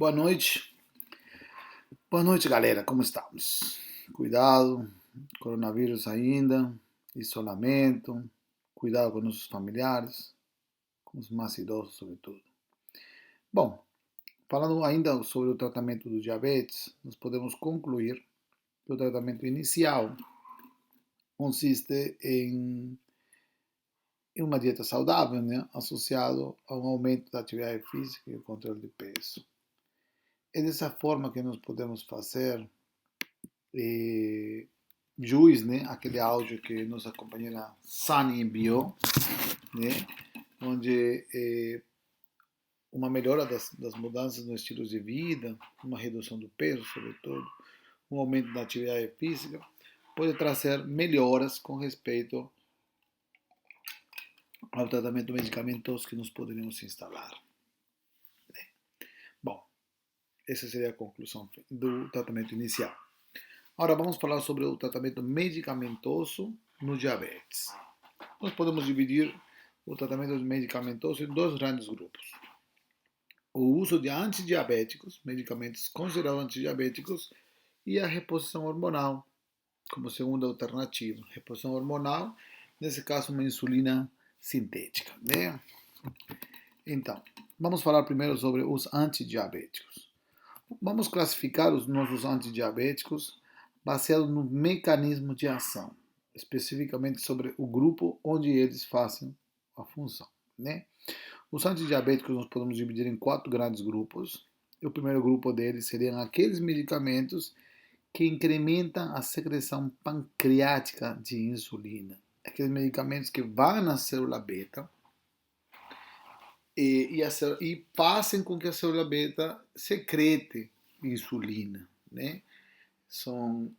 Boa noite. Boa noite, galera. Como estamos? Cuidado, coronavírus ainda, isolamento, cuidado com nossos familiares, com os mais idosos, sobretudo. Bom, falando ainda sobre o tratamento do diabetes, nós podemos concluir que o tratamento inicial consiste em uma dieta saudável, né, associado a um aumento da atividade física e o controle de peso. É dessa forma que nós podemos fazer jus, né, aquele áudio que nossa companheira Sani enviou, né, onde uma melhora das mudanças no estilo de vida, uma redução do peso, sobretudo, um aumento da atividade física, pode trazer melhoras com respeito ao tratamento medicamentoso que nós poderíamos instalar. Bom, essa seria a conclusão do tratamento inicial. Agora vamos falar sobre o tratamento medicamentoso no diabetes. Nós podemos dividir o tratamento medicamentoso em dois grandes grupos. O uso de antidiabéticos, medicamentos considerados antidiabéticos, e a reposição hormonal, como segunda alternativa. Reposição hormonal, nesse caso, uma insulina sintética, né? Então, vamos falar primeiro sobre os antidiabéticos. Vamos classificar os nossos antidiabéticos baseado no mecanismo de ação, especificamente sobre o grupo onde eles fazem a função, né? Os antidiabéticos nós podemos dividir em 4 grandes grupos. O primeiro grupo deles seriam aqueles medicamentos que incrementam a secreção pancreática de insulina. Aqueles medicamentos que vão na célula beta e fazem com que a célula beta secrete insulina, né?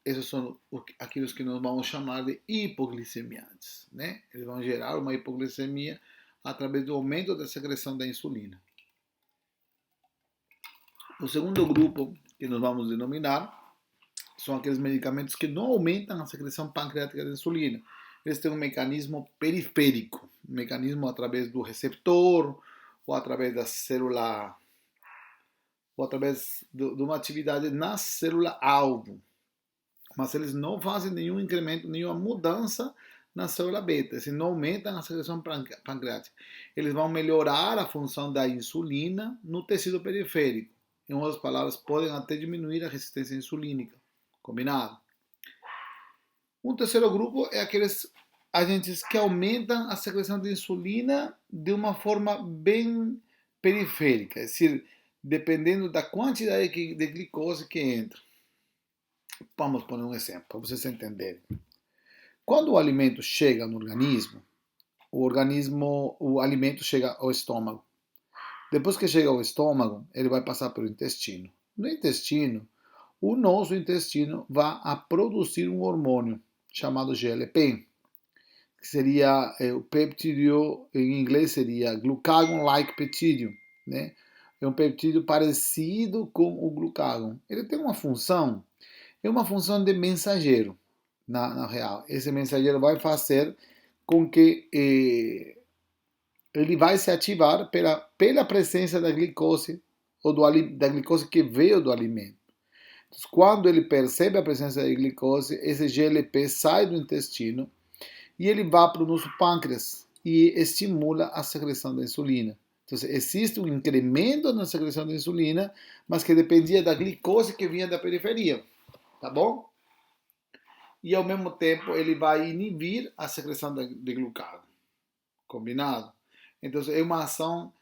Esses são aqueles que nós vamos chamar de hipoglicemiantes, né? Eles vão gerar uma hipoglicemia através do aumento da secreção da insulina. O segundo grupo que nós vamos denominar são aqueles medicamentos que não aumentam a secreção pancreática da insulina. Eles têm um mecanismo periférico, um mecanismo através do receptor ou através da célula, ou através de uma atividade na célula-alvo. Mas eles não fazem nenhum incremento, nenhuma mudança na célula beta, eles não aumentam a secreção pancreática. Eles vão melhorar a função da insulina no tecido periférico. Em outras palavras, podem até diminuir a resistência insulínica. Combinado? Um terceiro grupo é aqueles agentes que aumentam a secreção de insulina de uma forma bem periférica, é decir, dependendo da quantidade de glicose que entra. Vamos poner um exemplo para vocês entenderem. Quando o alimento chega no organismo, o alimento chega ao estômago. Depois que chega ao estômago, ele vai passar pelo intestino. No intestino, o nosso intestino vai a produzir um hormônio chamado GLP, que seria o peptídeo, em inglês seria glucagon-like peptídeo, né? É um peptídeo parecido com o glucagon. Ele tem uma função, é uma função de mensageiro, na real. Esse mensageiro vai fazer com que ele vai se ativar pela presença da glicose, ou da glicose que veio do alimento. Então, quando ele percebe a presença da glicose, esse GLP sai do intestino e ele vai para o nosso pâncreas e estimula a secreção da insulina. Então, existe um incremento na secreção da insulina, mas que dependia da glicose que vinha da periferia. Tá bom? E ao mesmo tempo ele vai inibir a secreção de glucagon. Combinado? Então é uma ação,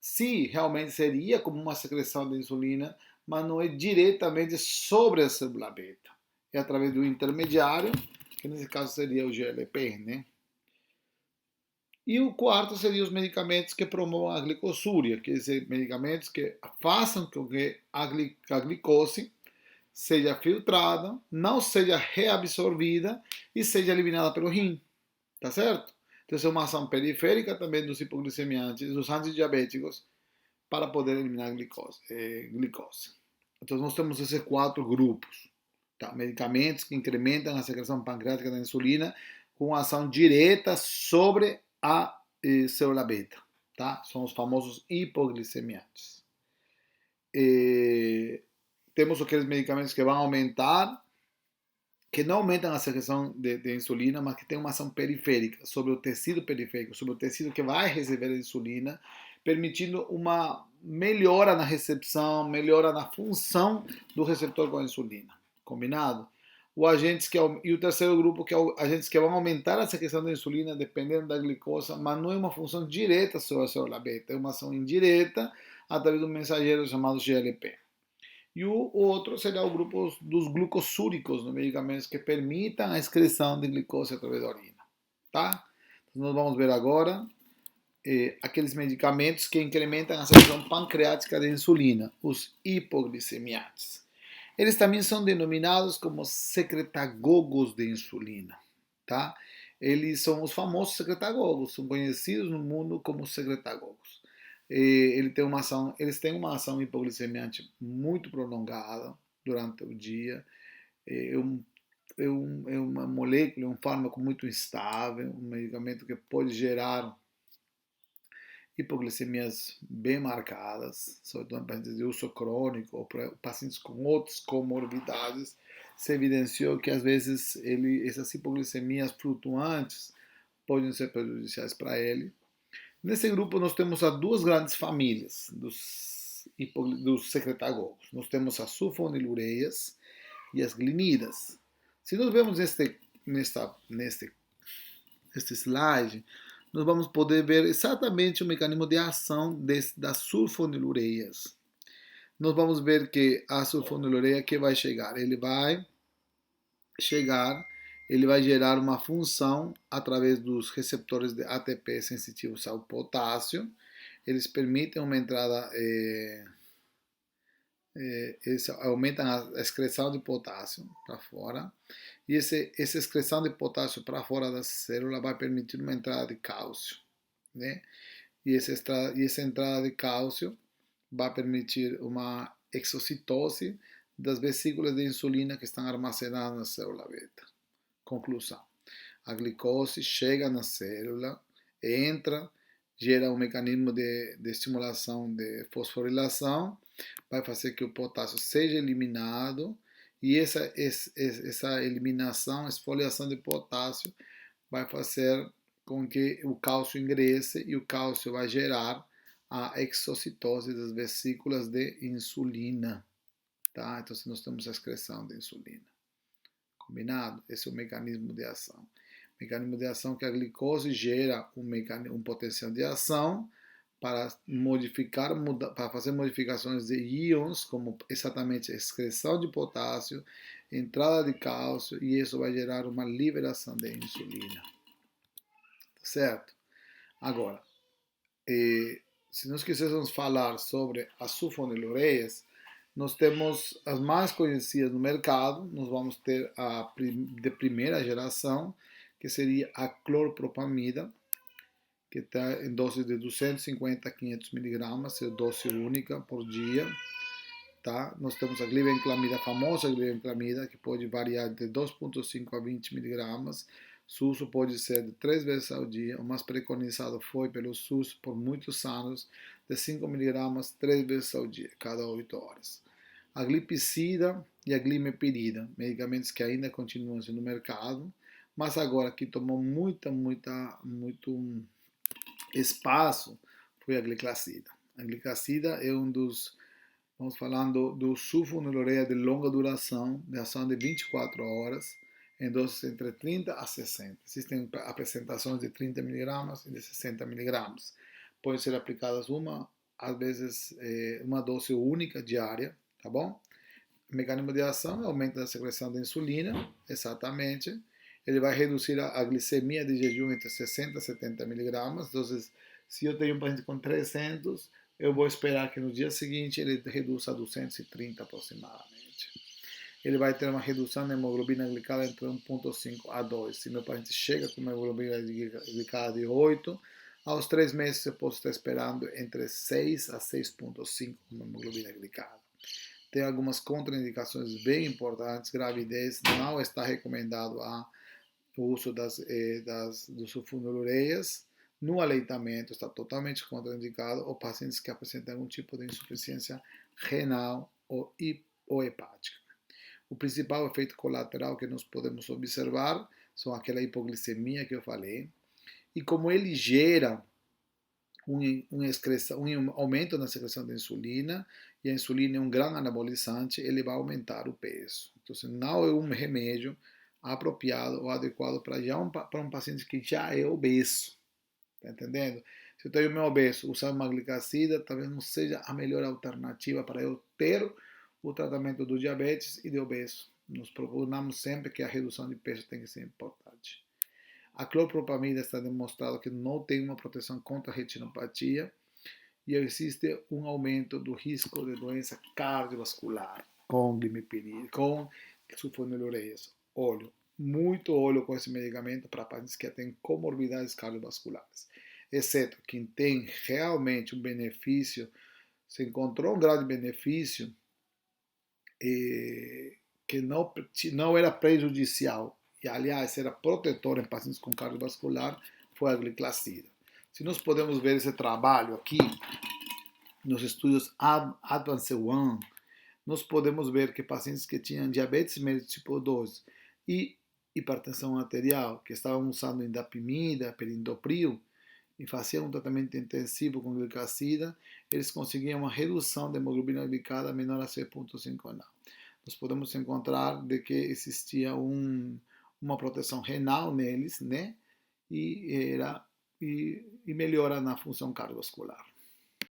sim, realmente seria como uma secreção de insulina, mas não é diretamente sobre a célula beta. É através do intermediário, que nesse caso seria o GLP, né? E o quarto seria os medicamentos que promovam a glicosúria, que são medicamentos que façam com que a glicose seja filtrada, não seja reabsorvida e seja eliminada pelo rim. Tá certo? Então, é uma ação periférica também dos hipoglicemiantes, dos antidiabéticos, para poder eliminar glicose. Então, nós temos esses 4 grupos. Tá? Medicamentos que incrementam a secreção pancreática da insulina com ação direta sobre a célula beta. Tá? São os famosos hipoglicemiantes. temos aqueles medicamentos que vão aumentar, que não aumentam a secreção de insulina, mas que tem uma ação periférica sobre o tecido periférico, sobre o tecido que vai receber a insulina, permitindo uma melhora na recepção, melhora na função do receptor com a insulina. Combinado? E o terceiro grupo, que é agentes que vão aumentar a secreção da insulina dependendo da glicose, mas não é uma função direta sobre a célula beta, é uma ação indireta através de um mensageiro chamado GLP. E o outro será o grupo dos glucossúricos, medicamentos que permitam a excreção de glicose através da urina. Tá? Então, nós vamos ver agora aqueles medicamentos que incrementam a secreção pancreática de insulina, os hipoglicemiantes. Eles também são denominados como secretagogos de insulina. Tá? Eles são os famosos secretagogos, são conhecidos no mundo como secretagogos. Eles têm uma ação hipoglicemiante muito prolongada durante o dia. É uma molécula, um fármaco muito instável, um medicamento que pode gerar hipoglicemias bem marcadas, sobretudo em pacientes de uso crônico ou pacientes com outras comorbidades. Se evidenciou que às vezes essas hipoglicemias flutuantes podem ser prejudiciais para ele. Nesse grupo nós temos as duas grandes famílias dos secretagogos. Nós temos as sulfonilureias e as glinidas. Se nós vemos neste slide, nós vamos poder ver exatamente o mecanismo de ação das sulfonilureias. Nós vamos ver que a sulfonilureia que vai chegar, ele vai gerar uma função através dos receptores de ATP sensitivos ao potássio. Eles permitem uma entrada, eles aumentam a excreção de potássio para fora. E essa excreção de potássio para fora da célula vai permitir uma entrada de cálcio. Né? E essa entrada de cálcio vai permitir uma exocitose das vesículas de insulina que estão armazenadas na célula beta. Conclusão. A glicose chega na célula, entra, gera um mecanismo de estimulação de fosforilação, vai fazer que o potássio seja eliminado, e essa eliminação, esfoliação de potássio, vai fazer com que o cálcio ingresse, e o cálcio vai gerar a exocitose das vesículas de insulina. Tá? Então, nós temos a excreção de insulina. Combinado? Esse é o mecanismo de ação. O mecanismo de ação que a glicose gera um potencial de ação para para fazer modificações de íons, como exatamente a excreção de potássio, entrada de cálcio, e isso vai gerar uma liberação de insulina. Certo? Agora, se nós quiséssemos falar sobre as sulfonilureias, nós temos as mais conhecidas no mercado. Nós vamos ter a de primeira geração, que seria a clorpropamida, que está em dose de 250 a 500 miligramas, é dose única por dia. Tá? Nós temos a glibenclamida, a famosa glibenclamida, que pode variar de 2,5 a 20 miligramas. O uso pode ser de 3 vezes ao dia. O mais preconizado foi pelo SUS por muitos anos, de 5 miligramas 3 vezes ao dia, cada 8 horas. A glipizida e a glimepirida, medicamentos que ainda continuam no mercado, mas agora que tomou muito espaço, foi a gliclazida. A gliclazida é estamos falando do sulfonilureia de longa duração, de ação de 24 horas, em doses entre 30 a 60. Existem apresentações de 30 miligramas e de 60 miligramas. Podem ser aplicadas às vezes, uma dose única diária, tá bom? O mecanismo de ação aumenta a secreção de insulina, exatamente. Ele vai reduzir a glicemia de jejum entre 60 a 70 miligramas. Então, se eu tenho um paciente com 300, eu vou esperar que no dia seguinte ele reduza a 230 aproximadamente. Ele vai ter uma redução da hemoglobina glicada entre 1,5 a 2. Se meu paciente chega com uma hemoglobina glicada de 8, aos 3 meses eu posso estar esperando entre 6 a 6,5 com hemoglobina glicada. Tem algumas contraindicações bem importantes. Gravidez não está recomendado o uso dos sulfonilureias, No aleitamento está totalmente contraindicado ou pacientes que apresentam algum tipo de insuficiência renal ou hepática. O principal efeito colateral que nós podemos observar são aquela hipoglicemia que eu falei, e como ele gera um aumento na secreção de insulina, e a insulina é um grande anabolizante, ele vai aumentar o peso. Então, não é um remédio apropriado ou adequado para um paciente que já é obeso. Está entendendo? Se eu tenho meu obeso, usar uma glicacida talvez não seja a melhor alternativa para eu ter o tratamento do diabetes e do obeso. Nós procuramos sempre que a redução de peso tem que ser importante. A clopropamida está demonstrado que não tem uma proteção contra a retinopatia e existe um aumento do risco de doença cardiovascular com glimepirid, com sulfonilureias. Olho, muito olho com esse medicamento para pacientes que têm comorbidades cardiovasculares. Exceto quem tem realmente um benefício, se encontrou um grau de benefício que não era prejudicial e, aliás, era protetor em pacientes com cardiovascular, foi a gliclacida. Se nós podemos ver esse trabalho aqui, nos estudos Advance One, nós podemos ver que pacientes que tinham diabetes mellitus tipo 2 e hipertensão arterial, que estavam usando indapimida, perindopril, e faziam um tratamento intensivo com gliclacida, eles conseguiam uma redução da hemoglobina glicada menor a 6,5 nanomolar. Nós podemos encontrar de que existia uma proteção renal neles, né? E melhora na função cardiovascular.